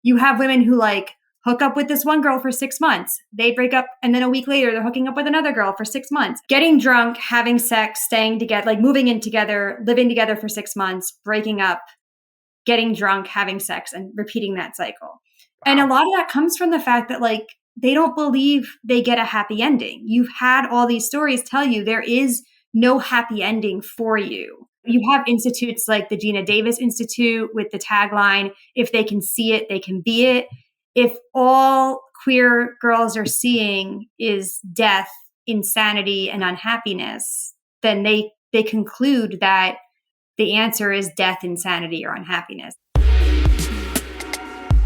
You have women who like hook up with this one girl for 6 months. They break up, and then a week later, they're hooking up with another girl for 6 months. Getting drunk, having sex, staying together, like moving in together, living together for 6 months, breaking up, getting drunk, having sex, and repeating that cycle. Wow. And a lot of that comes from the fact that like they don't believe they get a happy ending. You've had all these stories tell you there is no happy ending for you. You have institutes like the Gina Davis Institute with the tagline, if they can see it, they can be it. If all queer girls are seeing is death, insanity, and unhappiness, then they conclude that the answer is death, insanity, or unhappiness.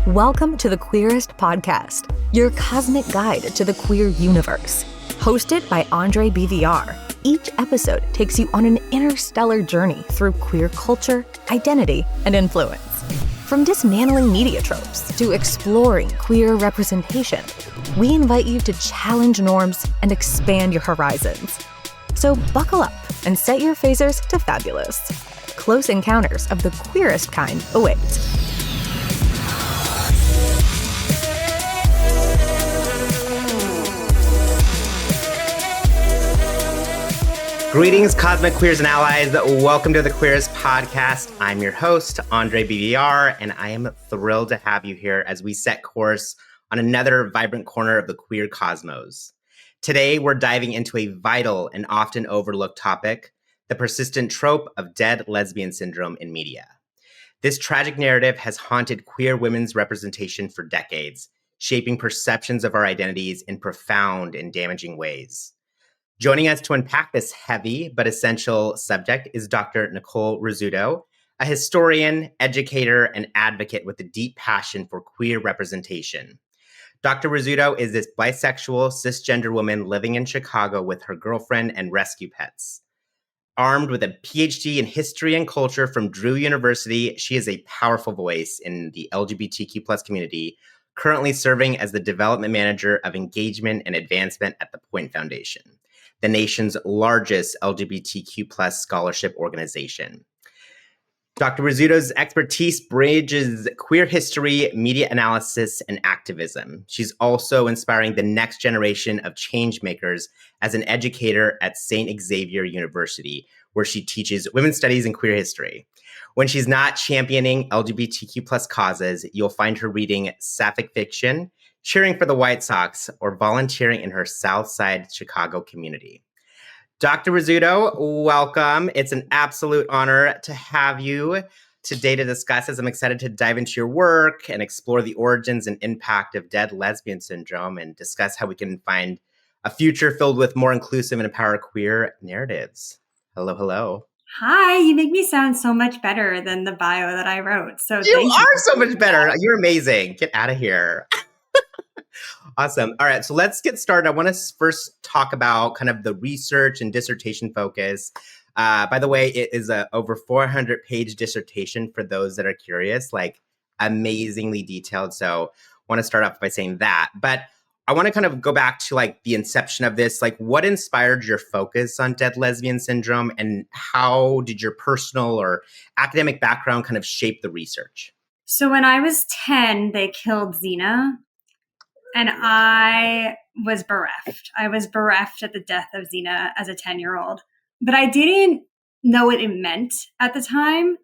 Welcome to the Queerest podcast, your cosmic guide to the queer universe. Hosted by Andraé BVR, each episode takes you on an interstellar journey through queer culture, identity, and influence. From dismantling media tropes to exploring queer representation, we invite you to challenge norms and expand your horizons. So buckle up and set your phasers to fabulous. Close encounters of the queerest kind await. Greetings, cosmic queers and allies. Welcome to the Queerest podcast. I'm your host, Andraé BVR, and I am thrilled to have you here as we set course on another vibrant corner of the queer cosmos. Today, we're diving into a vital and often overlooked topic, the persistent trope of Dead Lesbian Syndrome in media. This tragic narrative has haunted queer women's representation for decades, shaping perceptions of our identities in profound and damaging ways. Joining us to unpack this heavy but essential subject is Dr. Nicole Rizzuto, a historian, educator, and advocate with a deep passion for queer representation. Dr. Rizzuto is this bisexual, cisgender woman living in Chicago with her girlfriend and rescue pets. Armed with a PhD in history and culture from Drew University, she is a powerful voice in the LGBTQ+ community, currently serving as the development manager of engagement and advancement at the Point Foundation, the nation's largest LGBTQ+ scholarship organization. Dr. Rizzuto's expertise bridges queer history, media analysis, and activism. She's also inspiring the next generation of change makers as an educator at St. Xavier University, where she teaches women's studies and queer history. When she's not championing LGBTQ+ causes, you'll find her reading sapphic fiction, cheering for the White Sox, or volunteering in her South Side Chicago community. Dr. Rizzuto, welcome. It's an absolute honor to have you today to discuss this. I'm excited to dive into your work and explore the origins and impact of Dead Lesbian Syndrome and discuss how we can find a future filled with more inclusive and empowered queer narratives. Hello, hello. Hi, you make me sound so much better than the bio that I wrote. So you are so much better. You're amazing. Get out of here. Awesome. All right. So let's get started. I want to first talk about kind of the research and dissertation focus. By the way, it is a over 400-page dissertation for those that are curious, like amazingly detailed. So I want to start off by saying that. But I want to kind of go back to like the inception of this. Like, what inspired your focus on Dead Lesbian Syndrome, and how did your personal or academic background kind of shape the research? So when I was 10, they killed Xena. And I was bereft. I was bereft at the death of Xena as a 10-year-old. But I didn't know what it meant at the time.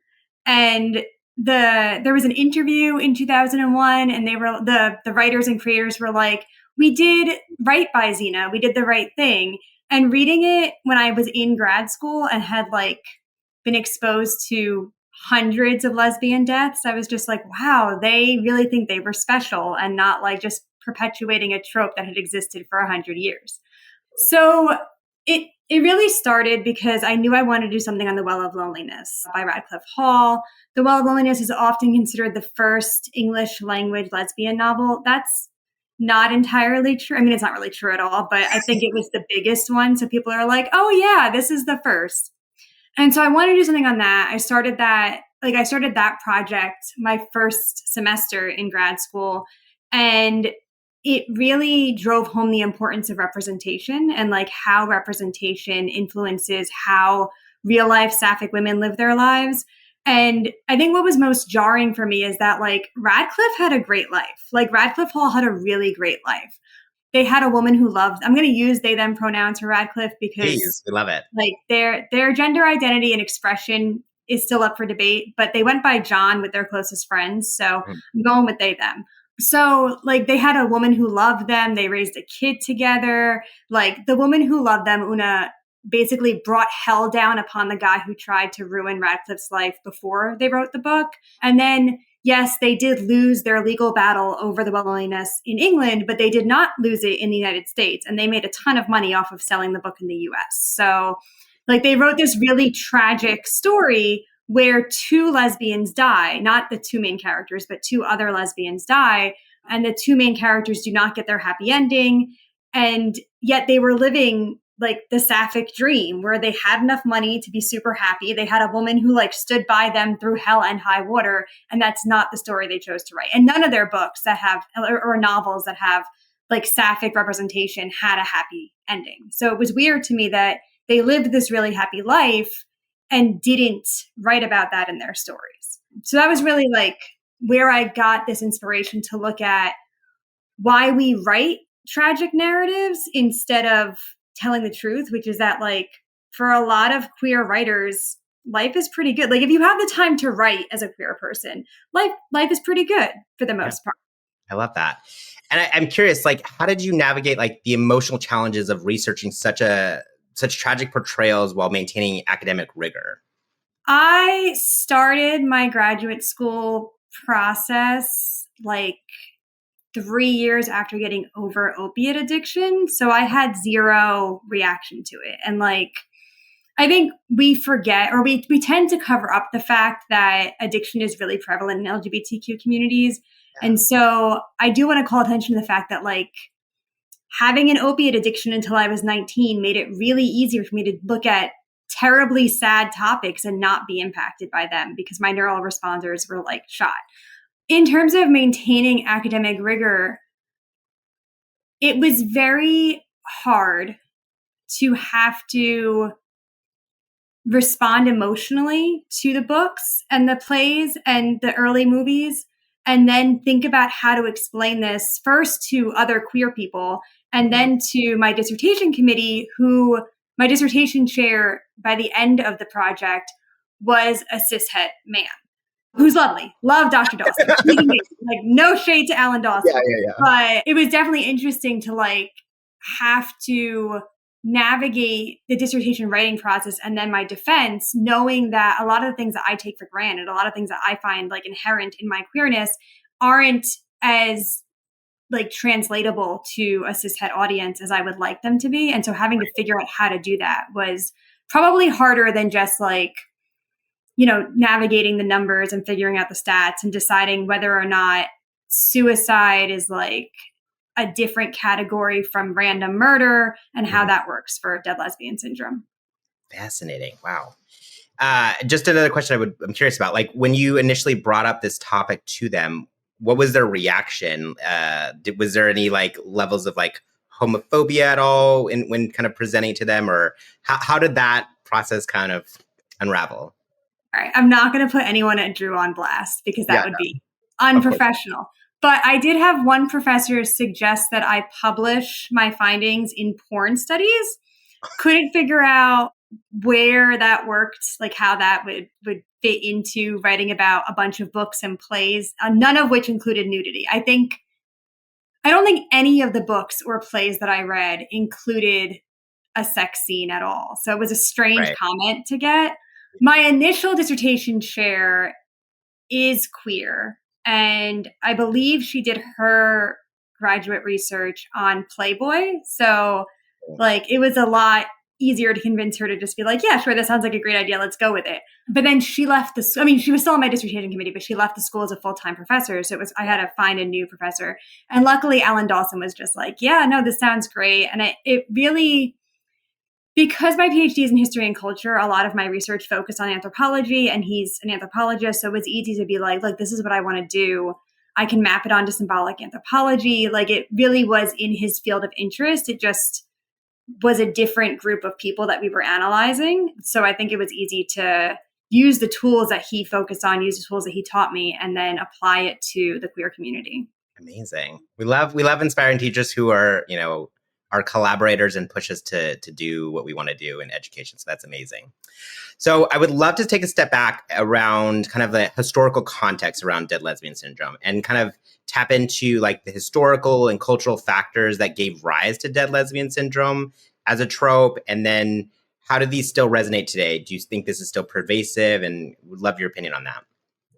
And there was an interview in 2001, and they were the writers and creators were like, we did right by Xena. We did the right thing. And reading it when I was in grad school and had like been exposed to hundreds of lesbian deaths, I was just like, wow, they really think they were special and not like just perpetuating a trope that had existed for 100 years. So it really started because I knew I wanted to do something on The Well of Loneliness by Radcliffe Hall. The Well of Loneliness is often considered the first English language lesbian novel. That's not entirely true. I mean, it's not really true at all, but I think it was the biggest one. So people are like, oh yeah, this is the first. And so I wanted to do something on that. I started that project my first semester in grad school. And it really drove home the importance of representation and like how representation influences how real life sapphic women live their lives. And I think what was most jarring for me is that like Radcliffe had a great life. Like Radcliffe Hall had a really great life. They had a woman who loved, I'm going to use they them pronouns for Radcliffe because Please, we love it. like their gender identity and expression is still up for debate, but they went by John with their closest friends. So I'm going with they them. So like they had a woman who loved them. They raised a kid together. Like the woman who loved them, Una, basically brought hell down upon the guy who tried to ruin Radcliffe's life before they wrote the book. And then, yes, they did lose their legal battle over the loneliness in England, but they did not lose it in the United States. And they made a ton of money off of selling the book in the US. So like they wrote this really tragic story where two lesbians die, not the two main characters, but two other lesbians die. And the two main characters do not get their happy ending. And yet they were living like the sapphic dream where they had enough money to be super happy. They had a woman who like stood by them through hell and high water. And that's not the story they chose to write. And none of their books that have, or novels that have like sapphic representation had a happy ending. So it was weird to me that they lived this really happy life and didn't write about that in their stories. So that was really like where I got this inspiration to look at why we write tragic narratives instead of telling the truth, which is that like for a lot of queer writers, life is pretty good. Like if you have the time to write as a queer person, life is pretty good for the most part. I love that. And I'm curious, like, how did you navigate like the emotional challenges of researching such tragic portrayals while maintaining academic rigor? I started my graduate school process like 3 years after getting over opiate addiction. So I had zero reaction to it. And like, I think we forget or we tend to cover up the fact that addiction is really prevalent in LGBTQ communities. Yeah. And so I do want to call attention to the fact that like having an opiate addiction until I was 19 made it really easier for me to look at terribly sad topics and not be impacted by them because my neural responders were like shot. In terms of maintaining academic rigor, it was very hard to have to respond emotionally to the books and the plays and the early movies, and then think about how to explain this first to other queer people and then to my dissertation committee, who my dissertation chair by the end of the project was a cishet man. Who's lovely. Love Dr. Dawson. He's amazing. Like no shade to Alan Dawson. Yeah. But it was definitely interesting to like have to navigate the dissertation writing process and then my defense, knowing that a lot of the things that I take for granted, a lot of things that I find like inherent in my queerness aren't as like translatable to a cishet audience as I would like them to be. And so having to figure out how to do that was probably harder than just like, you know, navigating the numbers and figuring out the stats and deciding whether or not suicide is like a different category from random murder and how that works for Dead Lesbian Syndrome. Fascinating. Wow. Just another question I'm curious about, like when you initially brought up this topic to them, what was their reaction? Was there any like levels of like homophobia at all when kind of presenting to them, or how did that process kind of unravel? All right, I'm not going to put anyone at Drew on blast because that would be unprofessional. But I did have one professor suggest that I publish my findings in porn studies. Couldn't figure out where that worked, like how that would fit into writing about a bunch of books and plays, none of which included nudity. I don't think any of the books or plays that I read included a sex scene at all. So it was a strange comment to get. My initial dissertation chair is queer, and I believe she did her graduate research on Playboy. So like it was a lot easier to convince her to just be like, yeah, sure, that sounds like a great idea. Let's go with it. But then she left she was still on my dissertation committee, but she left the school as a full-time professor. So I had to find a new professor. And luckily Alan Dawson was just like, yeah, no, this sounds great. And it really, because my PhD is in history and culture, a lot of my research focused on anthropology, and he's an anthropologist. So it was easy to be like, look, this is what I want to do. I can map it onto symbolic anthropology. Like it really was in his field of interest. It just was a different group of people that we were analyzing. So I think it was easy to use the tools that he focused on, use the tools that he taught me, and then apply it to the queer community. Amazing. We love inspiring teachers who are, our collaborators and push us to do what we want to do in education. So that's amazing. So I would love to take a step back around kind of the historical context around Dead Lesbian Syndrome and kind of tap into like the historical and cultural factors that gave rise to Dead Lesbian Syndrome as a trope. And then how do these still resonate today? Do you think this is still pervasive? And would love your opinion on that.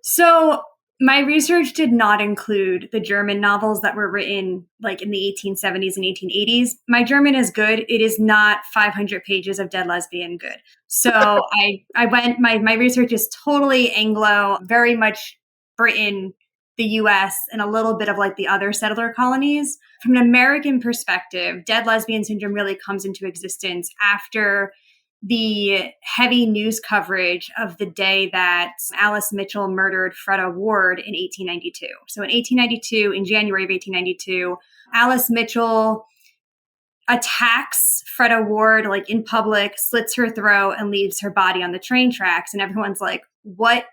So my research did not include the German novels that were written like in the 1870s and 1880s. My German is good. It is not 500 pages of Dead Lesbian good. So my research is totally Anglo, very much Britain, the US, and a little bit of like the other settler colonies. From an American perspective, Dead Lesbian Syndrome really comes into existence after the heavy news coverage of the day that Alice Mitchell murdered Freda Ward in 1892. So in 1892, in January of 1892, Alice Mitchell attacks Freda Ward like in public, slits her throat, and leaves her body on the train tracks. And everyone's like, what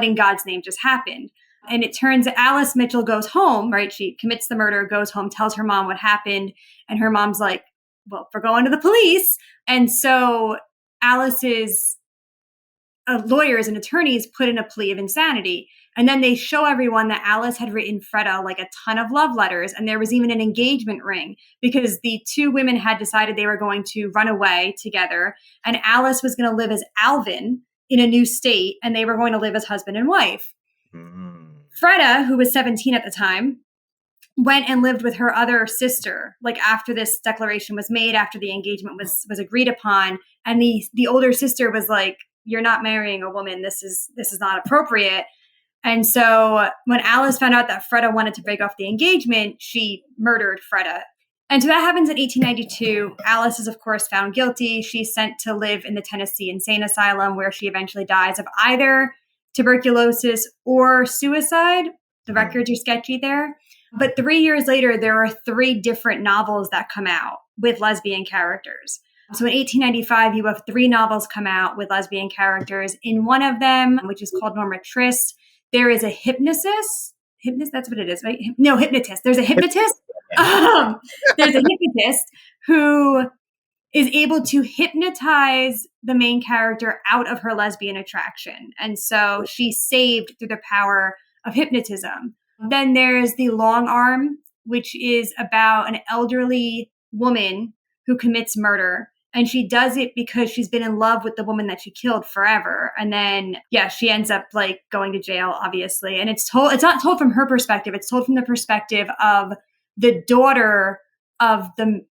in God's name just happened? And it turns out Alice Mitchell goes home, right? She commits the murder, goes home, tells her mom what happened. And her mom's like, well, we're going to the police. And so Alice's lawyers and attorneys put in a plea of insanity. And then they show everyone that Alice had written Freda like a ton of love letters. And there was even an engagement ring because the two women had decided they were going to run away together. And Alice was going to live as Alvin in a new state. And they were going to live as husband and wife. Freda, who was 17 at the time, went and lived with her other sister, like after this declaration was made, after the engagement was agreed upon. And the older sister was like, you're not marrying a woman. This is not appropriate. And so when Alice found out that Freda wanted to break off the engagement, she murdered Freda. And so that happens in 1892. Alice is, of course, found guilty. She's sent to live in the Tennessee Insane Asylum, where she eventually dies of either tuberculosis or suicide. The records are sketchy there. But 3 years later, there are 3 different novels that come out with lesbian characters. So in 1895, you have 3 novels come out with lesbian characters. In one of them, which is called Norma Trist, there is a hypnotist. That's what it is, right? No, hypnotist. There's a hypnotist. There's a hypnotist who is able to hypnotize the main character out of her lesbian attraction. And so she's saved through the power of hypnotism. Then there's the long arm, which is about an elderly woman who commits murder. And she does it because she's been in love with the woman that she killed forever. And then, she ends up like going to jail, obviously. And it's not told from her perspective. It's told from the perspective of the daughter of the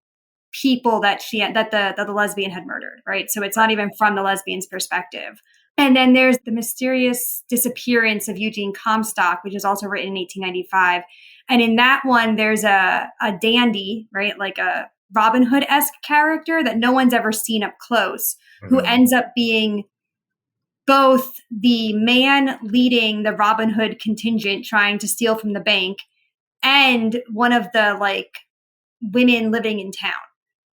people that the lesbian had murdered, right? So it's not even from the lesbian's perspective. And then there's the mysterious disappearance of Eugene Comstock, which is also written in 1895. And in that one, there's a dandy, right? Like a Robin Hood-esque character that no one's ever seen up close, who ends up being both the man leading the Robin Hood contingent trying to steal from the bank and one of the like women living in town.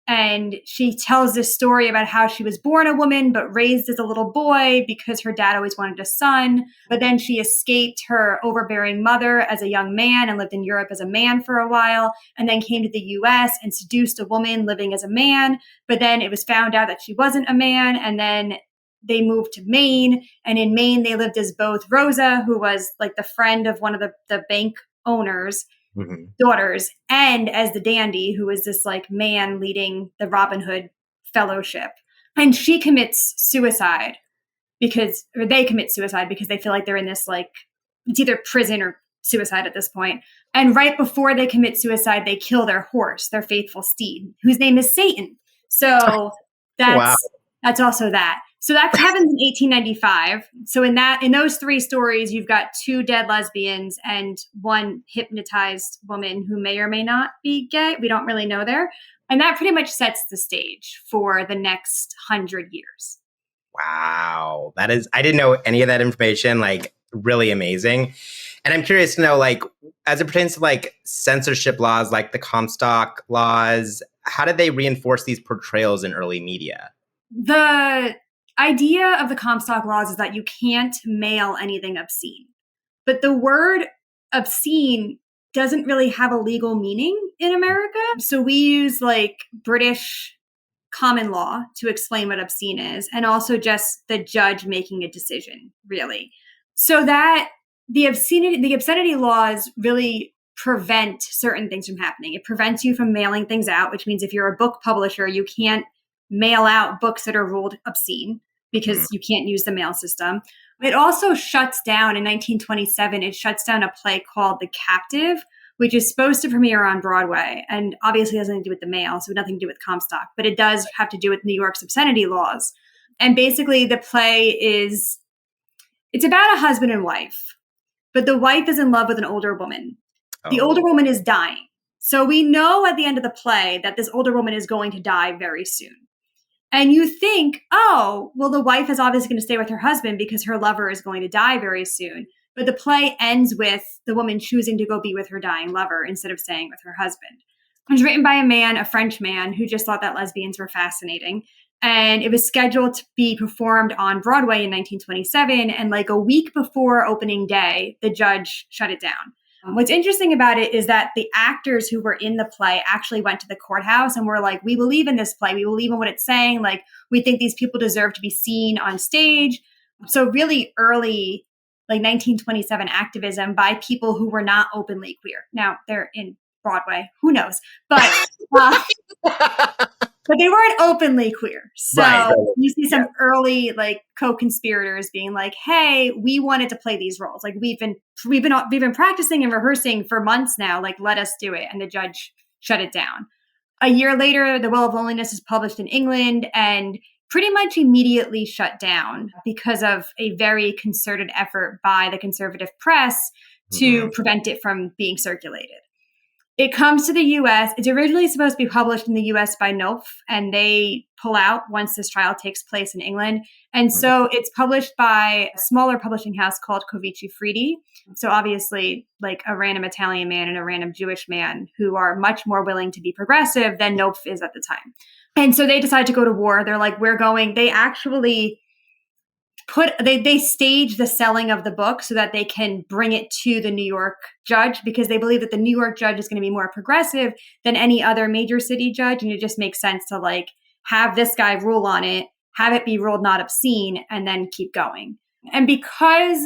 And she tells this story about how she was born a woman, but raised as a little boy because her dad always wanted a son. But then she escaped her overbearing mother as a young man and lived in Europe as a man for a while, and then came to the US and seduced a woman living as a man. But then it was found out that she wasn't a man. And then they moved to Maine. And in Maine, they lived as both Rosa, who was like the friend of one of the bank owners, daughters, and as the dandy, who is this like man leading the Robin Hood Fellowship. And she commits suicide they commit suicide because they feel like they're in this like, it's either prison or suicide at this point. And right before they commit suicide, they kill their horse, their faithful steed, whose name is Satan. So that's also that. So that happens in 1895. So in those 3 stories, you've got 2 dead lesbians and 1 hypnotized woman who may or may not be gay. We don't really know there. And that pretty much sets the stage for the next 100 years. Wow. I didn't know any of that information, like really amazing. And I'm curious to know, like, as it pertains to like censorship laws, like the Comstock laws, how did they reinforce these portrayals in early media? idea of the Comstock laws is that you can't mail anything obscene. But the word obscene doesn't really have a legal meaning in America. So we use like British common law to explain what obscene is, and also just the judge making a decision, really. So that the obscenity laws really prevent certain things from happening. It prevents you from mailing things out, which means if you're a book publisher, you can't mail out books that are ruled obscene because you can't use the mail system. It also shuts down in 1927, it shuts down a play called The Captive, which is supposed to premiere on Broadway, and obviously has nothing to do with the mail, so nothing to do with Comstock, but it does have to do with New York's obscenity laws. And basically the play it's about a husband and wife, but the wife is in love with an older woman. The older woman is dying. So we know at the end of the play that this older woman is going to die very soon. And you think, oh, well, the wife is obviously going to stay with her husband because her lover is going to die very soon. But the play ends with the woman choosing to go be with her dying lover instead of staying with her husband. It was written by a man, a French man, who just thought that lesbians were fascinating. And it was scheduled to be performed on Broadway in 1927. And like a week before opening day, the judge shut it down. What's interesting about it is that the actors who were in the play actually went to the courthouse and were like, we believe in this play. We believe in what it's saying. Like, we think these people deserve to be seen on stage. So really early, like 1927 activism by people who were not openly queer. Now they're in Broadway, who knows? But but they weren't openly queer. So you see some early like co-conspirators being like, hey, we wanted to play these roles. Like we've been practicing and rehearsing for months now. Like, let us do it. And the judge shut it down. A year later, The Well of Loneliness is published in England and pretty much immediately shut down because of a very concerted effort by the conservative press to prevent it from being circulated. It comes to the U.S. It's originally supposed to be published in the U.S. by Nope, and they pull out once this trial takes place in England. And so it's published by a smaller publishing house called Covici Fridi. So obviously like a random Italian man and a random Jewish man who are much more willing to be progressive than Nope is at the time. And so they decide to go to war. They're like, they actually they stage the selling of the book so that they can bring it to the New York judge because they believe that the New York judge is going to be more progressive than any other major city judge. And it just makes sense to like have this guy rule on it, have it be ruled not obscene, and then keep going. And because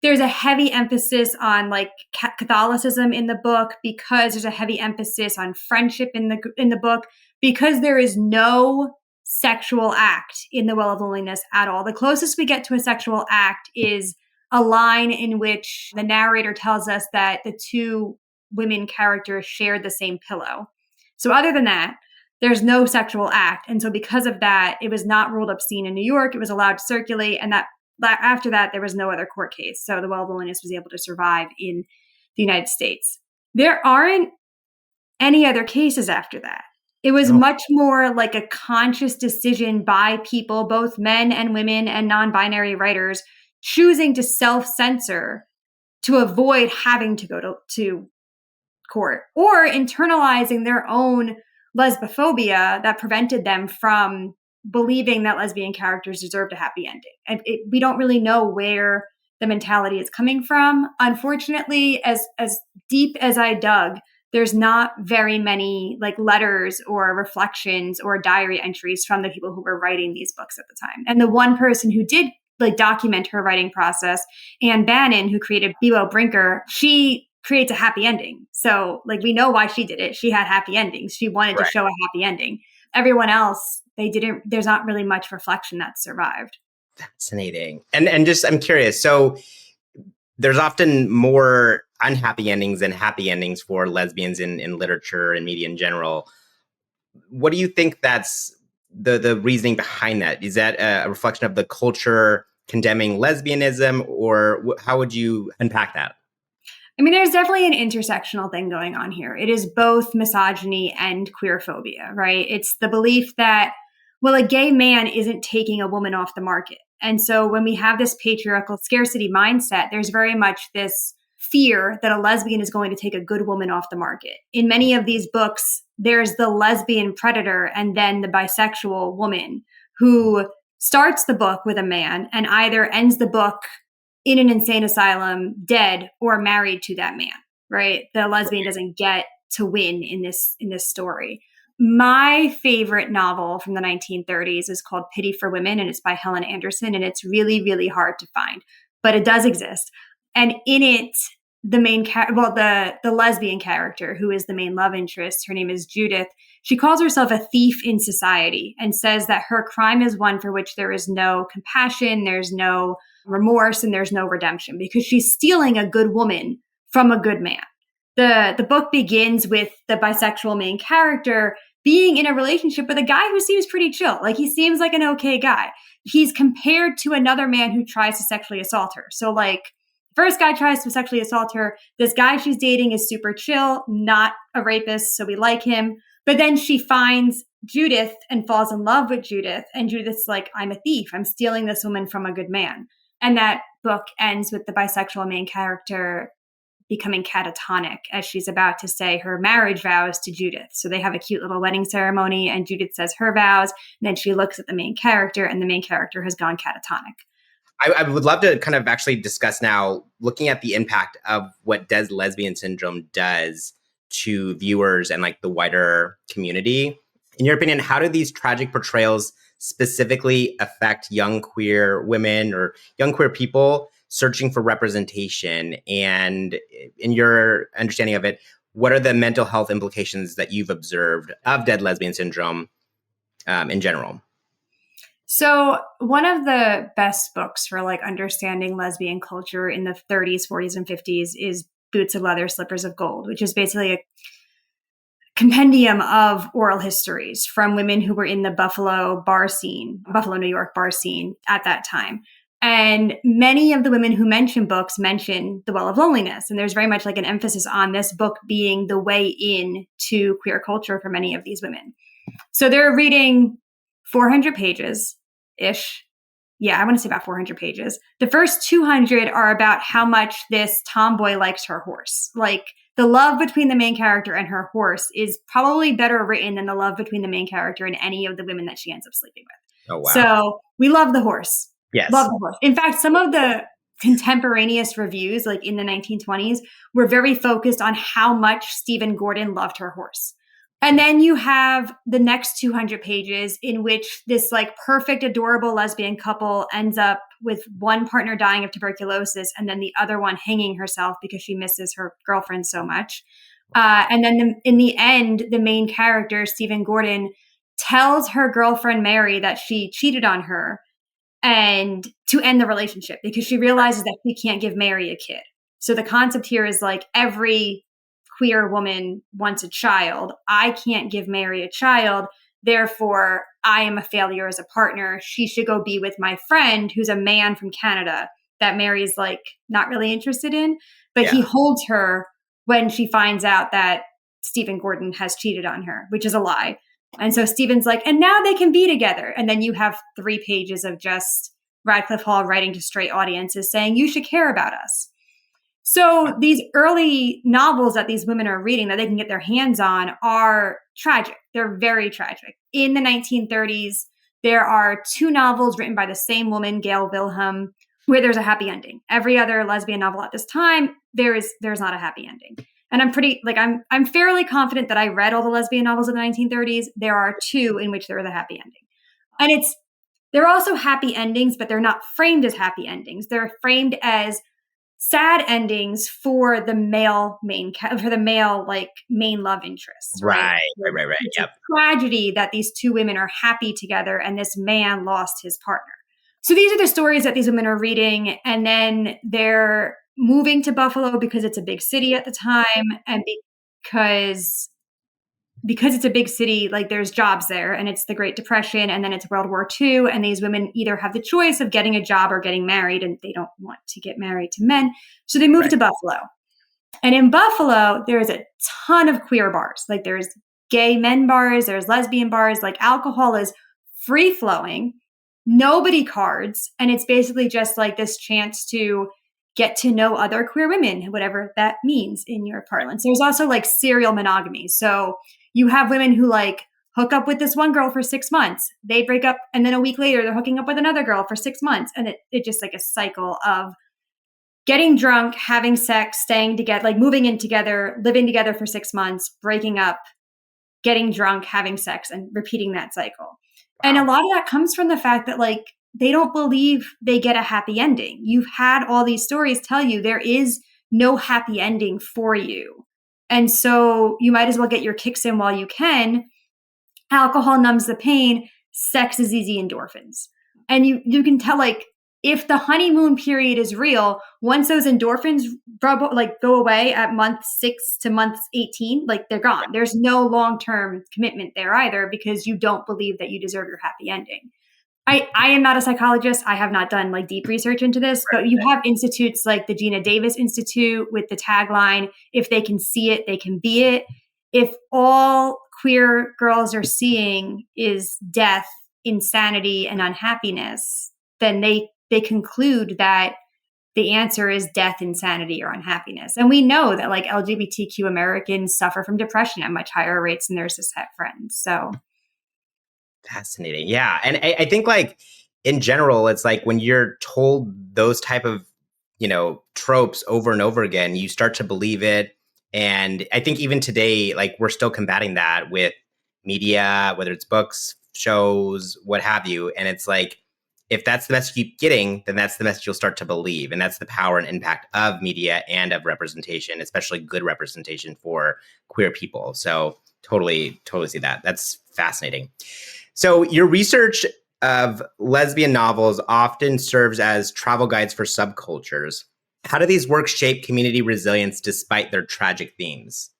there's a heavy emphasis on like Catholicism in the book, because there's a heavy emphasis on friendship in the book, because there is no sexual act in The Well of Loneliness at all. The closest we get to a sexual act is a line in which the narrator tells us that the two women characters shared the same pillow. So other than that, there's no sexual act. And so because of that, it was not ruled obscene in New York. It was allowed to circulate. And that after that, there was no other court case. So The Well of Loneliness was able to survive in the United States. There aren't any other cases after that. It was much more like a conscious decision by people, both men and women and non-binary writers, choosing to self-censor to avoid having to go to court or internalizing their own lesbophobia that prevented them from believing that lesbian characters deserved a happy ending. And we don't really know where the mentality is coming from. Unfortunately, as deep as I dug, there's not very many like letters or reflections or diary entries from the people who were writing these books at the time. And the one person who did like document her writing process, Anne Bannon, who created Bewo Brinker, she creates a happy ending. So like we know why she did it. She had happy endings. She wanted to show a happy ending. Everyone else, there's not really much reflection that survived. Fascinating. And just, I'm curious. So there's often more unhappy endings than happy endings for lesbians in literature and media in general. What do you think that's the reasoning behind that? Is that a reflection of the culture condemning lesbianism, or how would you unpack that? I mean, there's definitely an intersectional thing going on here. It is both misogyny and queerphobia, right? It's the belief that, well, a gay man isn't taking a woman off the market. And so when we have this patriarchal scarcity mindset, there's very much this fear that a lesbian is going to take a good woman off the market. In many of these books, there's the lesbian predator and then the bisexual woman who starts the book with a man and either ends the book in an insane asylum, dead, or married to that man, right? The lesbian doesn't get to win in this story. My favorite novel from the 1930s is called Pity for Women, and it's by Helen Anderson, and it's really, really hard to find, but it does exist. And in it, the lesbian character, who is the main love interest, her name is Judith. She calls herself a thief in society and says that her crime is one for which there is no compassion, there's no remorse, and there's no redemption, because she's stealing a good woman from a good man. The book begins with the bisexual main character being in a relationship with a guy who seems pretty chill. Like, he seems like an okay guy. He's compared to another man who tries to sexually assault her. So, like, first guy tries to sexually assault her. This guy she's dating is super chill, not a rapist, so we like him. But then she finds Judith and falls in love with Judith. And Judith's like, I'm a thief. I'm stealing this woman from a good man. And that book ends with the bisexual main character becoming catatonic as she's about to say her marriage vows to Judith. So they have a cute little wedding ceremony, and Judith says her vows. And then she looks at the main character, and the main character has gone catatonic. I would love to kind of actually discuss now, looking at the impact of what Dead Lesbian Syndrome does to viewers and like the wider community. In your opinion, how do these tragic portrayals specifically affect young queer women or young queer people searching for representation? And in your understanding of it, what are the mental health implications that you've observed of Dead Lesbian Syndrome in general? So one of the best books for like understanding lesbian culture in the 30s, 40s, and 50s is Boots of Leather, Slippers of Gold, which is basically a compendium of oral histories from women who were in the Buffalo, New York bar scene at that time. And many of the women who mention books mention The Well of Loneliness. And there's very much like an emphasis on this book being the way in to queer culture for many of these women. So they're reading 400 pages-ish. Yeah, I want to say about 400 pages. The first 200 are about how much this tomboy likes her horse. Like, the love between the main character and her horse is probably better written than the love between the main character and any of the women that she ends up sleeping with. Oh, wow. So we love the horse. Yes. Love the horse. In fact, some of the contemporaneous reviews, like in the 1920s, were very focused on how much Stephen Gordon loved her horse. And then you have the next 200 pages in which this like perfect, adorable lesbian couple ends up with one partner dying of tuberculosis and then the other one hanging herself because she misses her girlfriend so much. And then in the end, the main character, Stephen Gordon, tells her girlfriend, Mary, that she cheated on her and to end the relationship because she realizes that she can't give Mary a kid. So the concept here is like every queer woman wants a child. I can't give Mary a child. Therefore, I am a failure as a partner. She should go be with my friend who's a man from Canada that Mary's like not really interested in. But he holds her when she finds out that Stephen Gordon has cheated on her, which is a lie. And so Stephen's like, and now they can be together. And then you have 3 pages of just Radcliffe Hall writing to straight audiences saying, you should care about us. So these early novels that these women are reading that they can get their hands on are tragic. They're very tragic. In the 1930s, there are 2 novels written by the same woman, Gail Wilhelm, where there's a happy ending. Every other lesbian novel at this time, there's not a happy ending. And I'm fairly confident that I read all the lesbian novels of the 1930s. There are 2 in which there is a happy ending. And they're also happy endings, but they're not framed as happy endings. They're framed as sad endings for the male main love interest. Right. It's Yep. a tragedy that these 2 women are happy together and this man lost his partner. So these are the stories that these women are reading. And then they're moving to Buffalo because it's a big city at the time. And because it's a big city, like there's jobs there and it's the Great Depression and then it's World War II. And these women either have the choice of getting a job or getting married and they don't want to get married to men. So they move to Buffalo. And in Buffalo, there's a ton of queer bars. Like there's gay men bars, there's lesbian bars, like alcohol is free flowing, nobody cards. And it's basically just like this chance to get to know other queer women, whatever that means in your parlance. There's also like serial monogamy. So you have women who like hook up with this one girl for 6 months. They break up. And then a week later, they're hooking up with another girl for 6 months. And it just like a cycle of getting drunk, having sex, staying together, like moving in together, living together for 6 months, breaking up, getting drunk, having sex, and repeating that cycle. Wow. And a lot of that comes from the fact that like they don't believe they get a happy ending. You've had all these stories tell you there is no happy ending for you. And so you might as well get your kicks in while you can. Alcohol numbs the pain. Sex is easy endorphins. And you can tell like if the honeymoon period is real, once those endorphins go away at month 6 to month 18, like they're gone. There's no long-term commitment there either because you don't believe that you deserve your happy ending. I am not a psychologist. I have not done like deep research into this, but you have institutes like the Gina Davis Institute with the tagline, if they can see it, they can be it. If all queer girls are seeing is death, insanity, and unhappiness, then they conclude that the answer is death, insanity, or unhappiness. And we know that like LGBTQ Americans suffer from depression at much higher rates than their cishet friends. So fascinating. Yeah. And I think like in general, it's like when you're told those type of, tropes over and over again, you start to believe it. And I think even today, like we're still combating that with media, whether it's books, shows, what have you. And it's like, if that's the message you keep getting, then that's the message you'll start to believe. And that's the power and impact of media and of representation, especially good representation for queer people. So totally see that. That's fascinating. So your research of lesbian novels often serves as travel guides for subcultures. How do these works shape community resilience despite their tragic themes?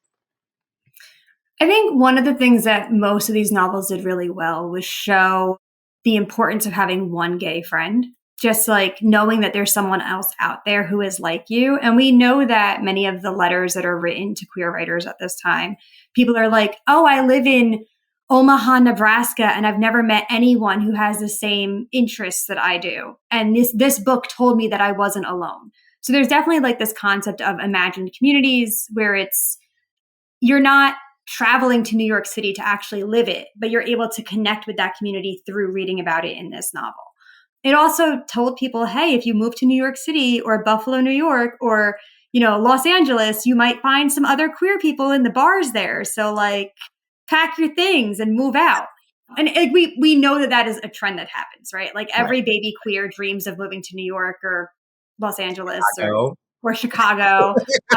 I think one of the things that most of these novels did really well was show the importance of having one gay friend, just like knowing that there's someone else out there who is like you. And we know that many of the letters that are written to queer writers at this time, people are like, oh, I live in Omaha, Nebraska, and I've never met anyone who has the same interests that I do. And this book told me that I wasn't alone. So there's definitely like this concept of imagined communities where you're not traveling to New York City to actually live it, but you're able to connect with that community through reading about it in this novel. It also told people, hey, if you move to New York City or Buffalo, New York, or, Los Angeles, you might find some other queer people in the bars there. So like pack your things and move out. And like, we know that is a trend that happens, right? Like every baby queer dreams of moving to New York or Los Angeles or Chicago.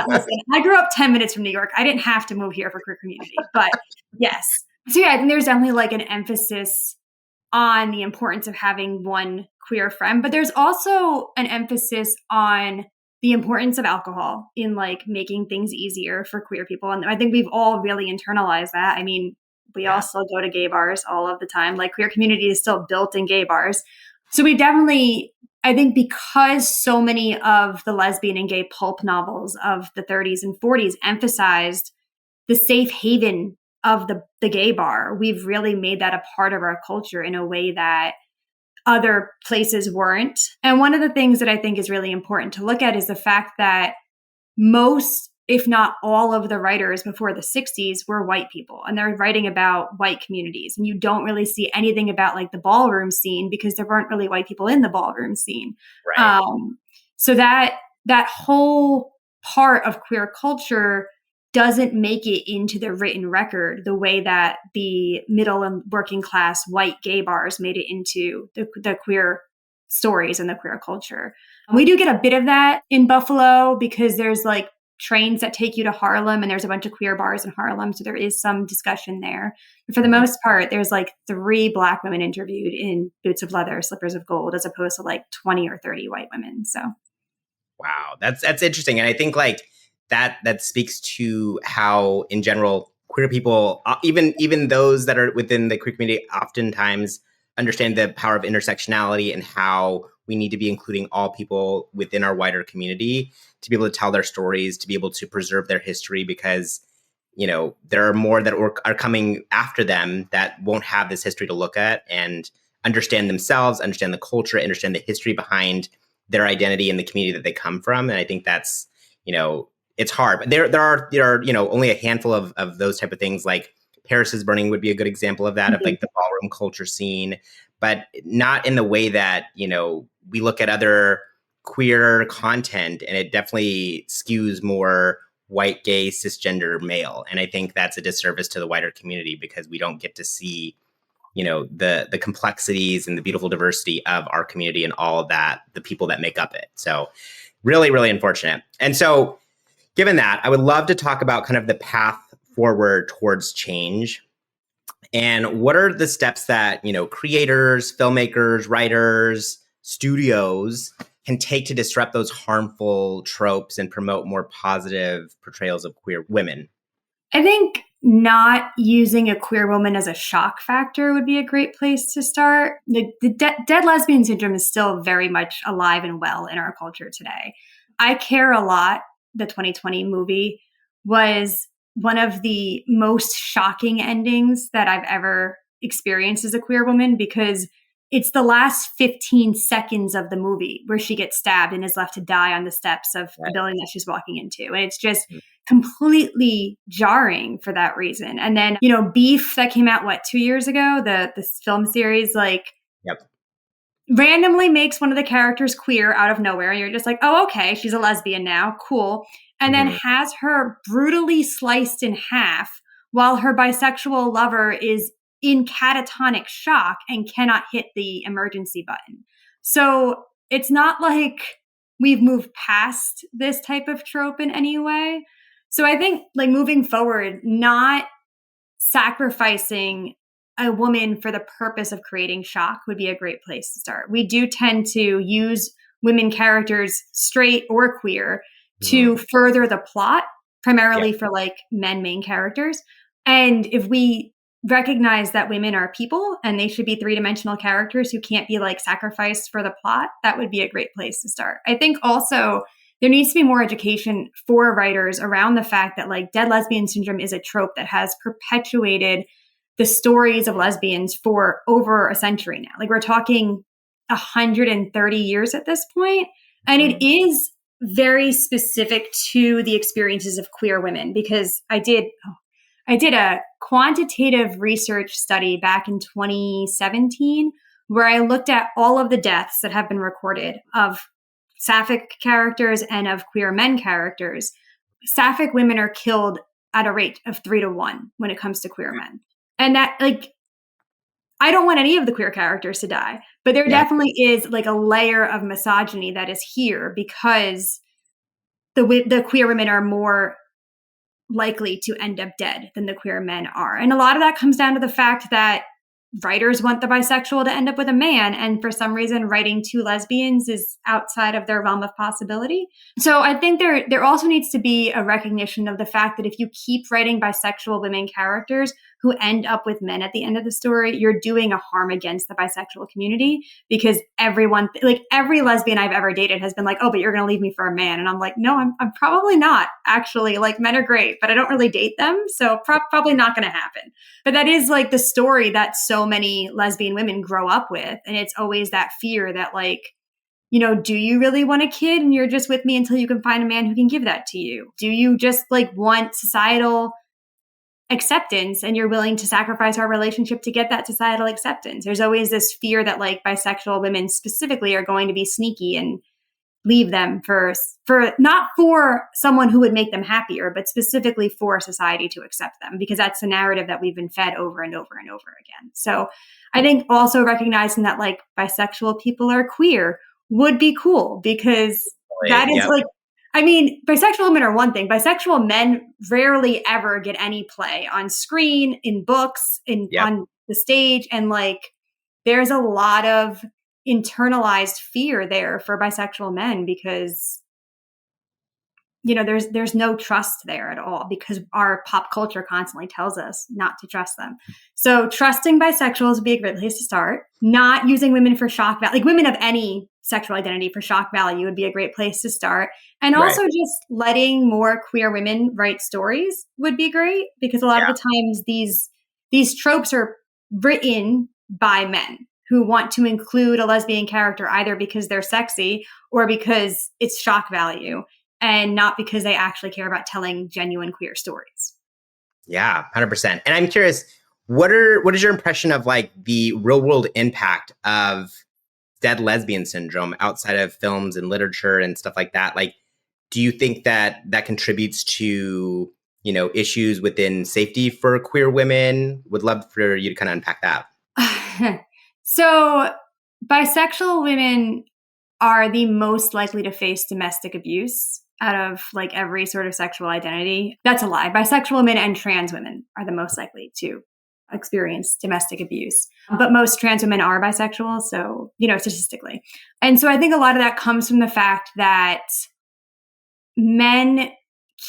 Listen, I grew up 10 minutes from New York. I didn't have to move here for queer community, but yes. So yeah, I think there's definitely like an emphasis on the importance of having one queer friend, but there's also an emphasis on the importance of alcohol in like making things easier for queer people. And I think we've all really internalized that. I mean, we all still go to gay bars all of the time. Like queer community is still built in gay bars. So we definitely, I think because so many of the lesbian and gay pulp novels of the 30s and 40s emphasized the safe haven of the gay bar, we've really made that a part of our culture in a way that other places weren't. And one of the things that I think is really important to look at is the fact that most, if not all of the writers before the 60s were white people, and they're writing about white communities. And you don't really see anything about like the ballroom scene because there weren't really white people in the ballroom scene. Right. So that whole part of queer culture doesn't make it into the written record the way that the middle and working class white gay bars made it into the queer stories and the queer culture. We do get a bit of that in Buffalo because there's like trains that take you to Harlem and there's a bunch of queer bars in Harlem. So there is some discussion there. But for the most part, there's like 3 Black women interviewed in Boots of Leather, Slippers of Gold, as opposed to like 20 or 30 white women. So. Wow. That's interesting. And I think like that speaks to how in general, queer people, even those that are within the queer community, oftentimes understand the power of intersectionality and how we need to be including all people within our wider community to be able to tell their stories, to be able to preserve their history, because, there are more that are coming after them that won't have this history to look at and understand themselves, understand the culture, understand the history behind their identity and the community that they come from. And I think that's, it's hard. But there are only a handful of those type of things like Paris is Burning would be a good example of that, Mm-hmm. of like the ballroom culture scene, but not in the way that, we look at other queer content and it definitely skews more white, gay, cisgender male. And I think that's a disservice to the wider community because we don't get to see, the complexities and the beautiful diversity of our community and all of that, the people that make up it. So really, really unfortunate. And so given that, I would love to talk about kind of the path forward towards change. And what are the steps that, creators, filmmakers, writers, studios can take to disrupt those harmful tropes and promote more positive portrayals of queer women? I think not using a queer woman as a shock factor would be a great place to start. The Dead Lesbian Syndrome is still very much alive and well in our culture today. I Care a Lot, the 2020 movie, was one of the most shocking endings that I've ever experienced as a queer woman because it's the last 15 seconds of the movie where she gets stabbed and is left to die on the steps of the building that she's walking into. And it's just completely jarring for that reason. And then, Beef that came out, 2 years ago, this film series, randomly makes one of the characters queer out of nowhere. And you're just like, oh, okay, she's a lesbian now. Cool. And then has her brutally sliced in half while her bisexual lover is in catatonic shock and cannot hit the emergency button. So it's not like we've moved past this type of trope in any way. So I think moving forward, not sacrificing a woman for the purpose of creating shock would be a great place to start. We do tend to use women characters, straight or queer, to further the plot, primarily for men main characters. And if we recognize that women are people and they should be three-dimensional characters who can't be sacrificed for the plot, that would be a great place to start. I think also there needs to be more education for writers around the fact that Dead Lesbian Syndrome is a trope that has perpetuated the stories of lesbians for over a century now. We're talking 130 years at this point, and it is very specific to the experiences of queer women because I did a quantitative research study back in 2017 where I looked at all of the deaths that have been recorded of sapphic characters and of queer men characters. Sapphic women are killed at a rate of 3 to 1 when it comes to queer men. And that, I don't want any of the queer characters to die, but there definitely is a layer of misogyny that is here because the queer women are more likely to end up dead than the queer men are. And a lot of that comes down to the fact that writers want the bisexual to end up with a man. And for some reason, writing two lesbians is outside of their realm of possibility. So I think there also needs to be a recognition of the fact that if you keep writing bisexual women characters who end up with men at the end of the story, you're doing a harm against the bisexual community because everyone, every lesbian I've ever dated has been oh, but you're going to leave me for a man. And I'm no, I'm probably not actually. Men are great, but I don't really date them. So probably not going to happen. But that is the story that so many lesbian women grow up with. And it's always that fear that do you really want a kid and you're just with me until you can find a man who can give that to you? Do you just want societal acceptance and you're willing to sacrifice our relationship to get that societal acceptance? There's always this fear that bisexual women specifically are going to be sneaky and leave them for not for someone who would make them happier, but specifically for society to accept them, because that's the narrative that we've been fed over and over and over again. So I think also recognizing that bisexual people are queer would be cool because that is bisexual women are one thing. Bisexual men rarely ever get any play on screen, in books, on the stage. And there's a lot of internalized fear there for bisexual men because there's no trust there at all because our pop culture constantly tells us not to trust them. So trusting bisexuals would be a great place to start. Not using women for shock value, women of any sexual identity for shock value would be a great place to start. And also just letting more queer women write stories would be great because a lot of the times these tropes are written by men who want to include a lesbian character either because they're sexy or because it's shock value and not because they actually care about telling genuine queer stories. Yeah, 100%. And I'm curious, what is your impression of like the real world impact of Dead Lesbian Syndrome outside of films and literature and stuff like that? Like, do you think that that contributes to, issues within safety for queer women? Would love for you to kind of unpack that. So, bisexual women are the most likely to face domestic abuse out of like every sort of sexual identity. That's a lie. Bisexual women and trans women are the most likely to experience domestic abuse. But most trans women are bisexual, so, statistically. And so I think a lot of that comes from the fact that men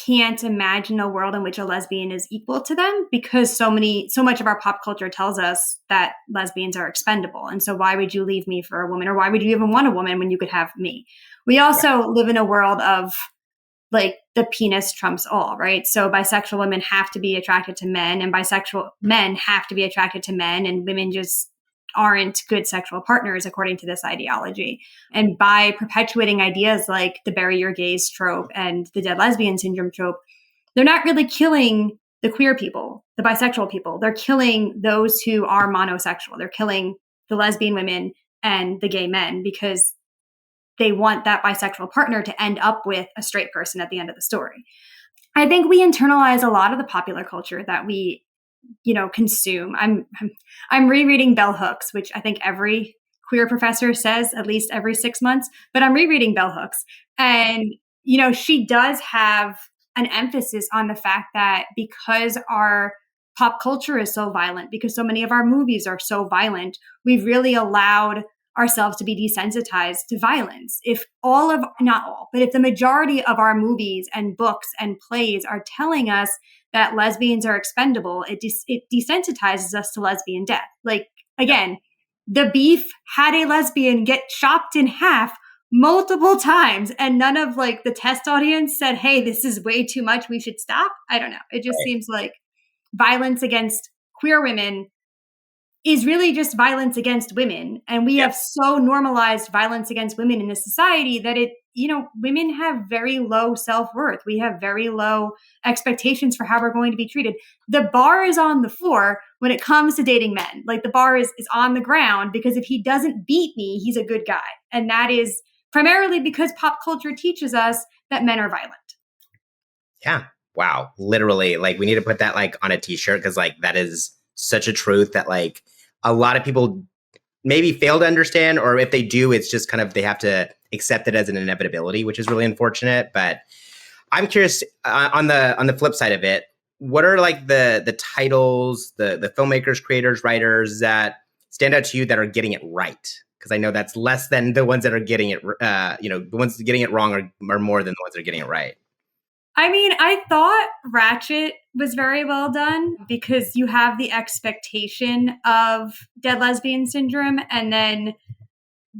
can't imagine a world in which a lesbian is equal to them because so much of our pop culture tells us that lesbians are expendable. And so why would you leave me for a woman, or why would you even want a woman when you could have me? We also live in a world of like the penis trumps all, right? So bisexual women have to be attracted to men, and bisexual men have to be attracted to men, and women just aren't good sexual partners according to this ideology. And by perpetuating ideas like the bury your gays trope and the dead lesbian syndrome trope, they're not really killing the queer people, the bisexual people. They're killing those who are monosexual. They're killing the lesbian women and the gay men because they want that bisexual partner to end up with a straight person at the end of the story. I think we internalize a lot of the popular culture that we consume. I'm rereading Bell Hooks, which I think every queer professor says at least every 6 months, but I'm rereading Bell Hooks. And, she does have an emphasis on the fact that because our pop culture is so violent, because so many of our movies are so violent, we've really allowed ourselves to be desensitized to violence. If not all, but if the majority of our movies and books and plays are telling us that lesbians are expendable, it desensitizes us to lesbian death. Like, again, The Beef had a lesbian get chopped in half multiple times, and none of like the test audience said, hey, this is way too much, we should stop. I don't know. It just seems like violence against queer women is really just violence against women. And we have so normalized violence against women in this society that women have very low self-worth. We have very low expectations for how we're going to be treated. The bar is on the floor when it comes to dating men. Like the bar is on the ground because if he doesn't beat me, he's a good guy. And that is primarily because pop culture teaches us that men are violent. Yeah. Wow. Literally, like we need to put that like on a t-shirt because like that is such a truth that like a lot of people maybe fail to understand, or if they do, it's just kind of they have to accept it as an inevitability, which is really unfortunate. But I'm curious on the flip side of it, what are like the titles, the filmmakers, creators, writers that stand out to you that are getting it right? Because I know that's less than the ones that are getting it. The ones getting it wrong are more than the ones that are getting it right. I mean, I thought Ratchet was very well done because you have the expectation of Dead Lesbian Syndrome, and then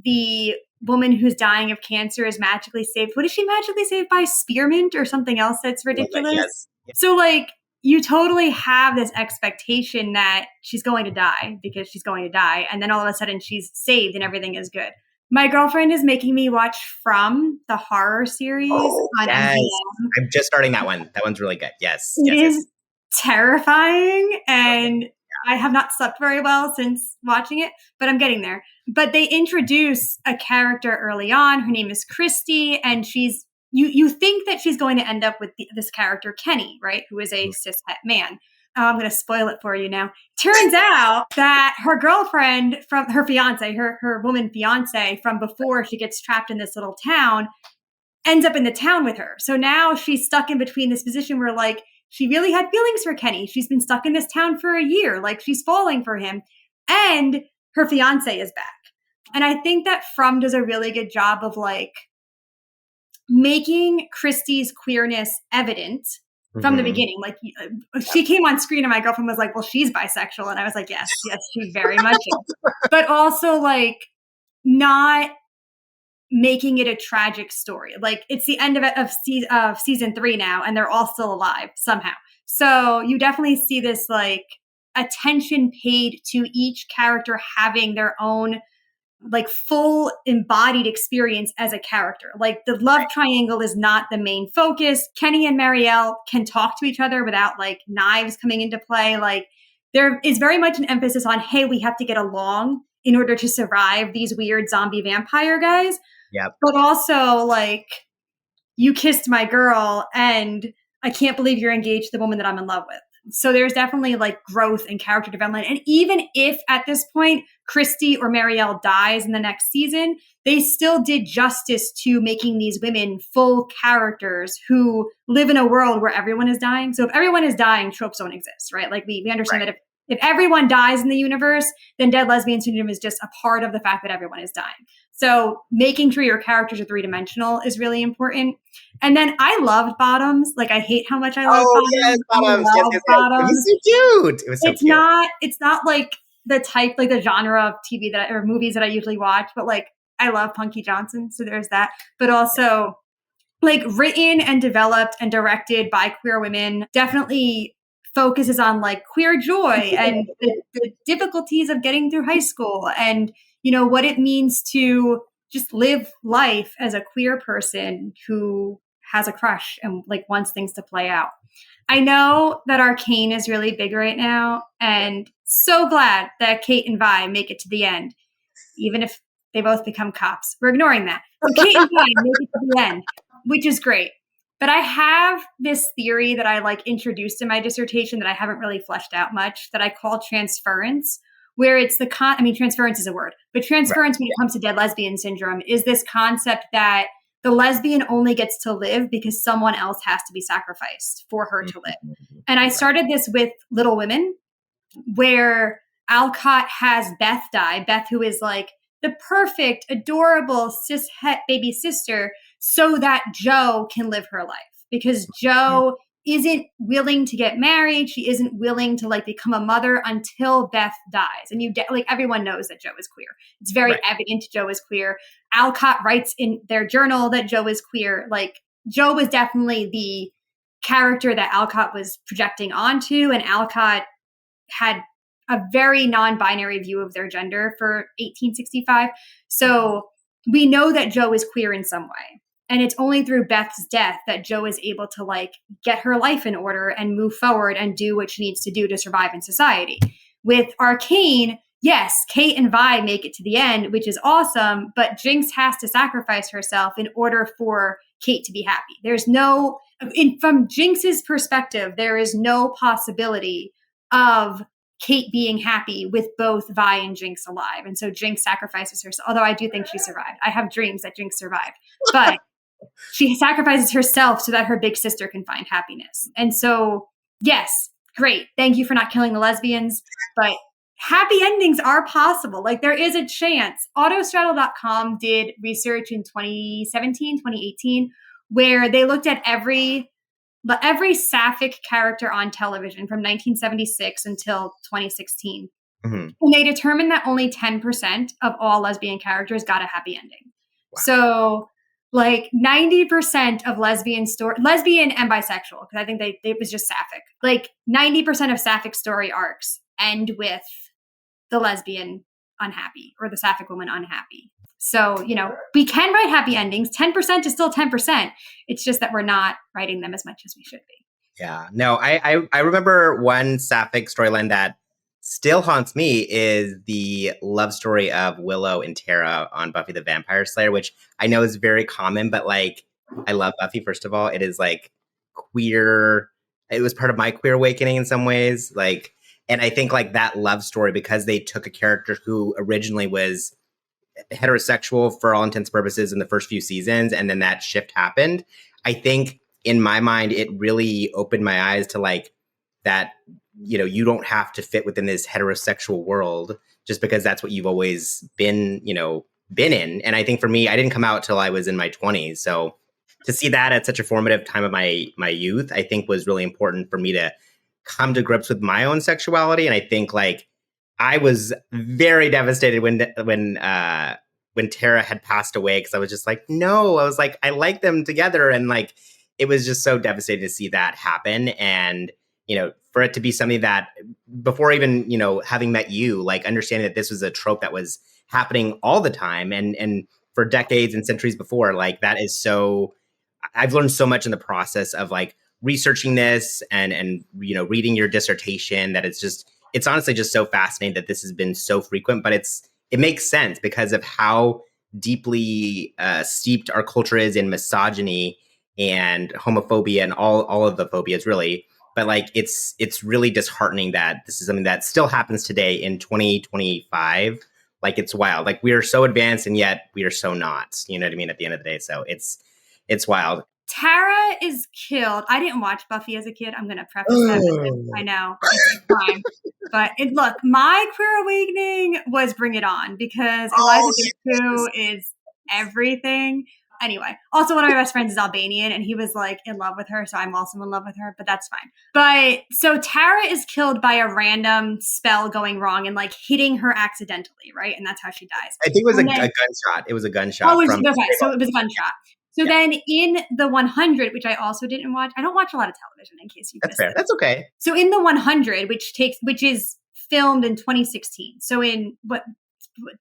the woman who's dying of cancer is magically saved. What is she magically saved by? Spearmint or something else that's ridiculous? Yes. So, like, you totally have this expectation that she's going to die because she's going to die, and then all of a sudden she's saved and everything is good. My girlfriend is making me watch From, the horror series on yes. MGM. I'm just starting that one. That one's really good. Yes. It is terrifying, and I have not slept very well since watching it, but I'm getting there. But they introduce a character early on. Her name is Christy, and she's you think that she's going to end up with this character, Kenny, right, who is a cishet man. I'm going to spoil it for you now. Turns out that her girlfriend from her fiance, her woman fiance from before she gets trapped in this little town, ends up in the town with her. So now she's stuck in between this position where like she really had feelings for Kenny. She's been stuck in this town for a year. Like she's falling for him, and her fiance is back. And I think that From does a really good job of like making Christy's queerness evident from the beginning. Like she came on screen and my girlfriend was like, well, she's bisexual. And I was like, yes, she very much is. But also like not making it a tragic story. Like it's the end of season 3 now, and they're all still alive somehow. So you definitely see this like attention paid to each character having their own like full embodied experience as a character. Like the love triangle is not the main focus. Kenny and Marielle can talk to each other without like knives coming into play. Like there is very much an emphasis on, hey, we have to get along in order to survive these weird zombie vampire guys. Yep. But also like, you kissed my girl and I can't believe you're engaged to the woman that I'm in love with. So there's definitely like growth and character development. And even if at this point, Christy or Marielle dies in the next season, they still did justice to making these women full characters who live in a world where everyone is dying. So if everyone is dying, tropes don't exist, right? Like we understand that if everyone dies in the universe, then Dead Lesbian Syndrome is just a part of the fact that everyone is dying. So making sure your characters are three-dimensional is really important. And then I loved Bottoms. Like I hate how much I love Bottoms. Yes, Bottoms. I love Bottoms. It was so cute. It was so cute. It's not like the type, like the genre of TV or movies that I usually watch, but like I love Punky Johnson. So there's that. But also like written and developed and directed by queer women, definitely focuses on like queer joy and the difficulties of getting through high school and, you know, what it means to just live life as a queer person who has a crush and like wants things to play out. I know that Arcane is really big right now, and so glad that Kate and Vi make it to the end, even if they both become cops. We're ignoring that. So Kate and Vi make it to the end, which is great. But I have this theory that I like introduced in my dissertation that I haven't really fleshed out much that I call transference, where it's transference is a word, but transference when it comes to Dead Lesbian Syndrome is this concept that the lesbian only gets to live because someone else has to be sacrificed for her to live. And I started this with Little Women, where Alcott has Beth die, Beth who is like the perfect, adorable cis-het baby sister, so that Jo can live her life. Because Jo isn't willing to get married. She isn't willing to like become a mother until Beth dies. And like everyone knows that Jo is queer. It's very evident Jo is queer. Alcott writes in their journal that Jo is queer. Like Jo was definitely the character that Alcott was projecting onto. And Alcott had a very non-binary view of their gender for 1865. So we know that Jo is queer in some way. And it's only through Beth's death that Jo is able to like get her life in order and move forward and do what she needs to do to survive in society. With Arcane, yes, Kate and Vi make it to the end, which is awesome, but Jinx has to sacrifice herself in order for Kate to be happy. From Jinx's perspective, there is no possibility of Kate being happy with both Vi and Jinx alive. And so Jinx sacrifices herself, although I do think she survived. I have dreams that Jinx survived. But she sacrifices herself so that her big sister can find happiness. And so, yes, great. Thank you for not killing the lesbians. But happy endings are possible. Like there is a chance. Autostraddle.com did research in 2017, 2018, where they looked at every sapphic character on television from 1976 until 2016. Mm-hmm. And they determined that only 10% of all lesbian characters got a happy ending. Wow. So like 90% of lesbian and bisexual, because I think it was just sapphic. Like 90% of sapphic story arcs end with the lesbian unhappy or the sapphic woman unhappy. So, you know, we can write happy endings. 10% is still 10%. It's just that we're not writing them as much as we should be. Yeah. No, I remember one sapphic storyline that still haunts me is the love story of Willow and Tara on Buffy the Vampire Slayer, which I know is very common, but like, I love Buffy, first of all. It is like queer. It was part of my queer awakening in some ways. Like, and I think like that love story, because they took a character who originally was heterosexual for all intents and purposes in the first few seasons, and then that shift happened. I think in my mind, it really opened my eyes to like that, you know, you don't have to fit within this heterosexual world just because that's what you've always been, you know, been in. And I think for me, I didn't come out till I was in my 20s. So to see that at such a formative time of my youth, I think was really important for me to come to grips with my own sexuality. And I think like I was very devastated when Tara had passed away, because I was just like, no, I was like, I like them together. And like, it was just so devastating to see that happen. And, you know, for it to be something that before even, you know, having met you, like understanding that this was a trope that was happening all the time and for decades and centuries before. Like that is so, I've learned so much in the process of like researching this and reading your dissertation, that it's honestly just so fascinating that this has been so frequent. But it makes sense because of how deeply steeped our culture is in misogyny and homophobia and all of the phobias, really. But like it's really disheartening that this is something that still happens today in 2025. Like it's wild. Like we are so advanced and yet we are so not. You know what I mean? At the end of the day, so it's wild. Tara is killed. I didn't watch Buffy as a kid. I'm going to preface that because I know it's fine. But look, my queer awakening was Bring It On, because Eliza Dushku is everything. Anyway, also one of my best friends is Albanian, and he was like in love with her, so I'm also in love with her, but that's fine. But so Tara is killed by a random spell going wrong and like hitting her accidentally, right? And that's how she dies. I think it was a gunshot. It was a gunshot. Oh, okay. So it was a gunshot. So then in the 100, which I also didn't watch, I don't watch a lot of television in case you missed fair. it. That's okay. So in the 100, which is filmed in 2016. So in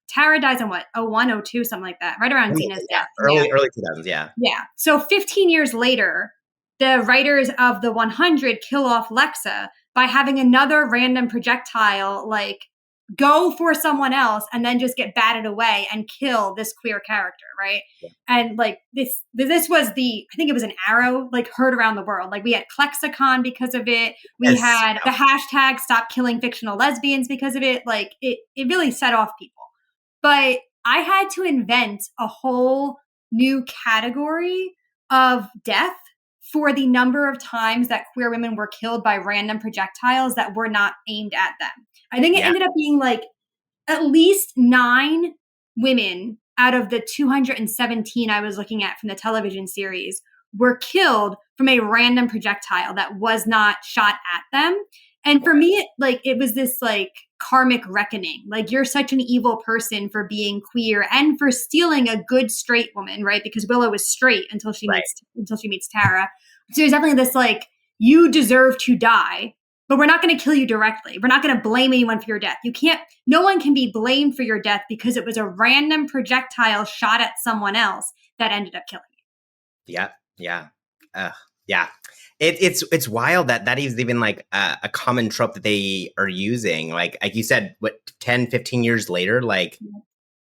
Tara dies in what? 01, 02, something like that, right around Xena's death. Early 2000s, yeah. Yeah. So 15 years later, the writers of the 100 kill off Lexa by having another random projectile like go for someone else and then just get batted away and kill this queer character, right? Yeah. And like this was I think it was an arrow like heard around the world. Like we had Klexicon because of it. We had the hashtag Stop Killing Fictional Lesbians because of it. Like it really set off people. But I had to invent a whole new category of death for the number of times that queer women were killed by random projectiles that were not aimed at them. I think it ended up being like at least 9 women out of the 217 I was looking at from the television series were killed from a random projectile that was not shot at them. And for me, it was this like karmic reckoning. Like you're such an evil person for being queer and for stealing a good straight woman, right? Because Willow was straight until she meets Tara. So there's definitely this like, you deserve to die, but we're not going to kill you directly. We're not going to blame anyone for your death. No one can be blamed for your death because it was a random projectile shot at someone else that ended up killing you. Yeah. Yeah. It's wild that is even like a common trope that they are using. Like you said, 10, 15 years later, like,